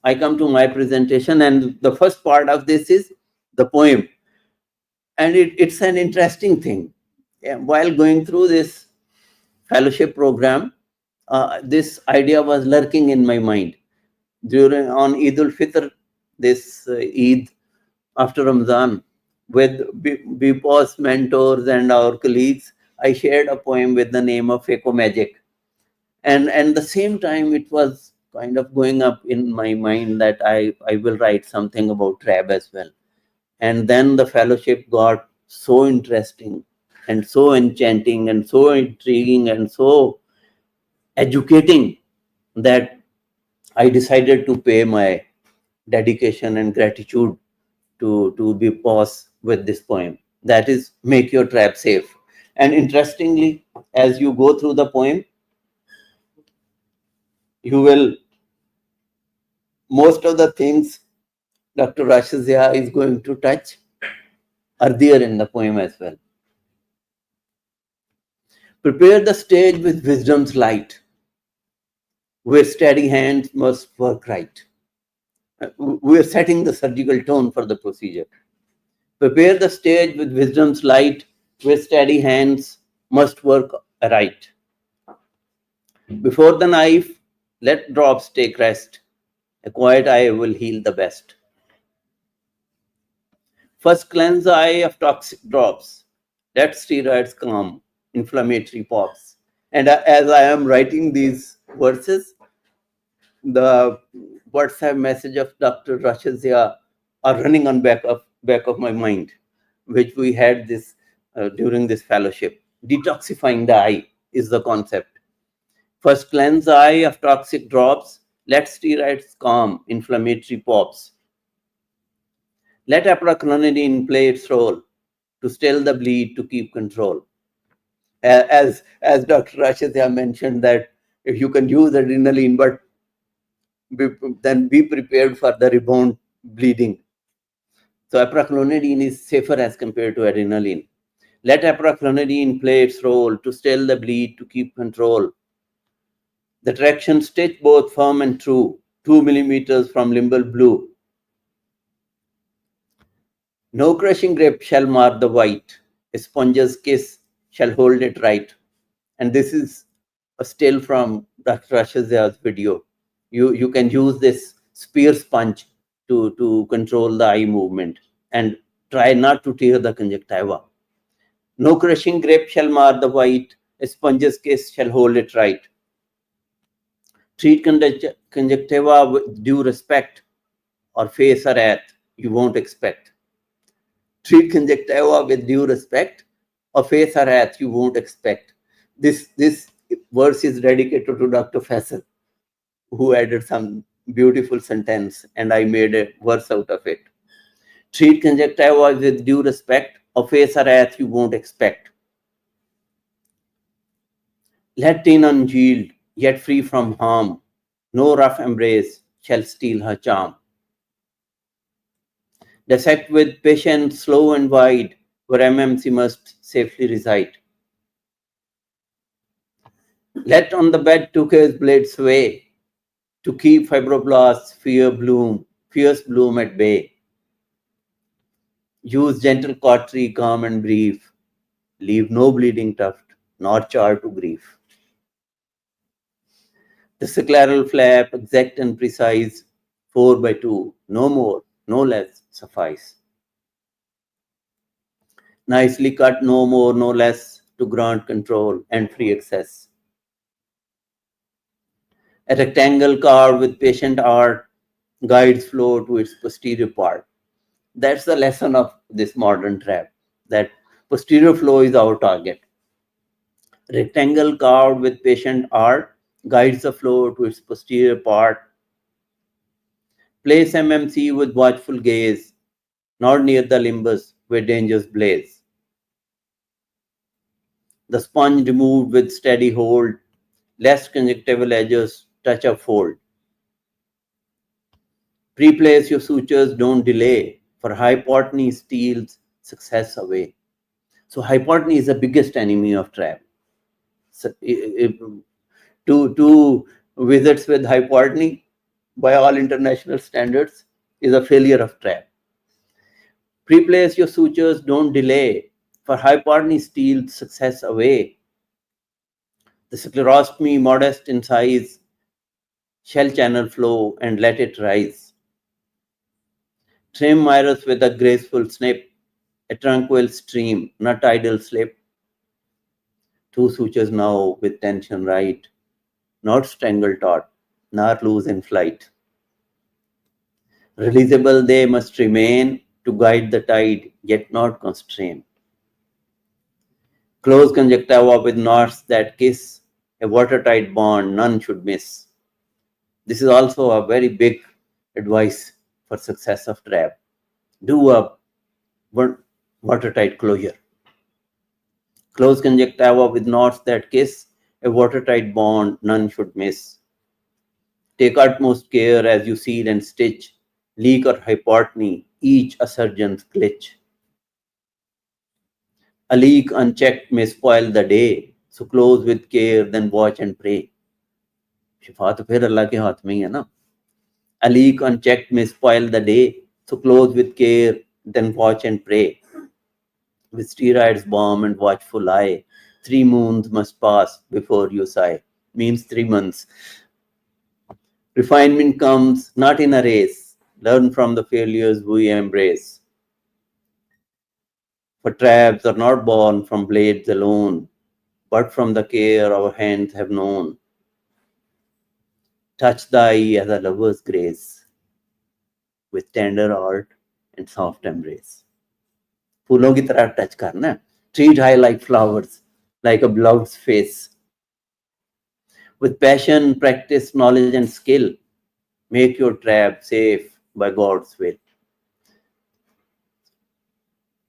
I come to my presentation, and the first part of this is the poem. And it's an interesting thing. While going through this fellowship program, this idea was lurking in my mind. On Eid al-Fitr, this Eid after Ramadan, with BPOS mentors and our colleagues, I shared a poem with the name of Eco Magic. And at the same time, it was kind of going up in my mind that I will write something about Trab as well. And then the fellowship got so interesting and so enchanting and so intriguing and so educating that I decided to pay my dedication and gratitude to BPOS with this poem. That is, Make Your Trab Safe. And interestingly, as you go through the poem, you will, most of the things Dr. Rashid Zia is going to touch are there in the poem as well. Prepare the stage with wisdom's light, where steady hands must work right. We are setting the surgical tone for the procedure. Prepare the stage with wisdom's light, where steady hands must work right. Before the knife, let drops take rest. A quiet eye will heal the best. First, cleanse the eye of toxic drops. Let steroids calm inflammatory pops. And as I am writing these verses, the WhatsApp message of Dr. Rashid Zia are running on back of my mind, which we had this during this fellowship. Detoxifying the eye is the concept. First, cleanse the eye of toxic drops. Let steroids calm inflammatory pops. Let apraclonidine play its role to still the bleed, to keep control. As Dr. Rashid Zia mentioned, that if you can use adrenaline, but then be prepared for the rebound bleeding. So apraclonidine is safer as compared to adrenaline. Let apraclonidine play its role to still the bleed, to keep control. The traction stitch both firm and true, 2 millimeters from limbal blue. No crushing grip shall mar the white. A sponge's kiss shall hold it right. And this is a still from Dr. Rashid Zia's video. You can use this spear sponge to control the eye movement and try not to tear the conjunctiva. No crushing grip shall mar the white. A sponge's kiss shall hold it right. Treat conjunctiva with due respect, or face a wrath you won't expect. Treat conjunctiva with due respect, or face a wrath you won't expect. This verse is dedicated to Dr. Faisal, who added some beautiful sentence, and I made a verse out of it. Treat conjunctiva with due respect, or face a wrath you won't expect. Let tin unyield, yet free from harm. No rough embrace shall steal her charm. Dissect with patience, slow and wide, where MMC must safely reside. Let on the bed Tuke's blade sway, to keep fibroblasts fierce bloom at bay. Use gentle cautery, calm and brief. Leave no bleeding tuft, nor char to grief. The scleral flap, exact and precise, 4x2, no more, no less, suffice. Nicely cut, no more, no less, to grant control and free access. A rectangle carved with patient art guides flow to its posterior part. That's the lesson of this modern trap, that posterior flow is our target. Rectangle carved with patient art guides the flow to its posterior part. Place MMC with watchful gaze, not near the limbus where dangers blaze. The sponge removed with steady hold, lest conjunctival edges touch a fold. Pre-place your sutures, don't delay, for hypotony steals success away. So hypotony is the biggest enemy of trap. So, two visits with hypotony, by all international standards, is a failure of trap. Pre-place your sutures, don't delay, for hypertony steals success away. The sclerostomy, modest in size, shall channel flow and let it rise. Trim iris with a graceful snip, a tranquil stream, not idle slip. Two sutures now with tension right, not strangle taut, nor loose in flight. Releasable they must remain to guide the tide, yet not constrain. Close conjunctiva with knots that kiss, a watertight bond none should miss. This is also a very big advice for success of trap. Do a watertight closure. Close conjunctiva with knots that kiss, a watertight bond none should miss. Take utmost care as you seal and stitch, leak or hypertony, each a surgeon's glitch. A leak unchecked may spoil the day, so close with care, then watch and pray. शिफा तो फिर अल्लाह के हाथ में ही है ना. A leak unchecked may spoil the day, so close with care, then watch and pray. With steroids, balm and watchful eye, 3 moons must pass before you sigh. Means 3 months. Refinement comes not in a race. Learn from the failures we embrace. For traps are not born from blades alone, but from the care our hands have known. Touch the eye as a lover's grace, with tender art and soft embrace. फूलों की तरह touch करना. Treat high like flowers, like a beloved's face. With passion, practice, knowledge and skill, make your trap safe by God's will.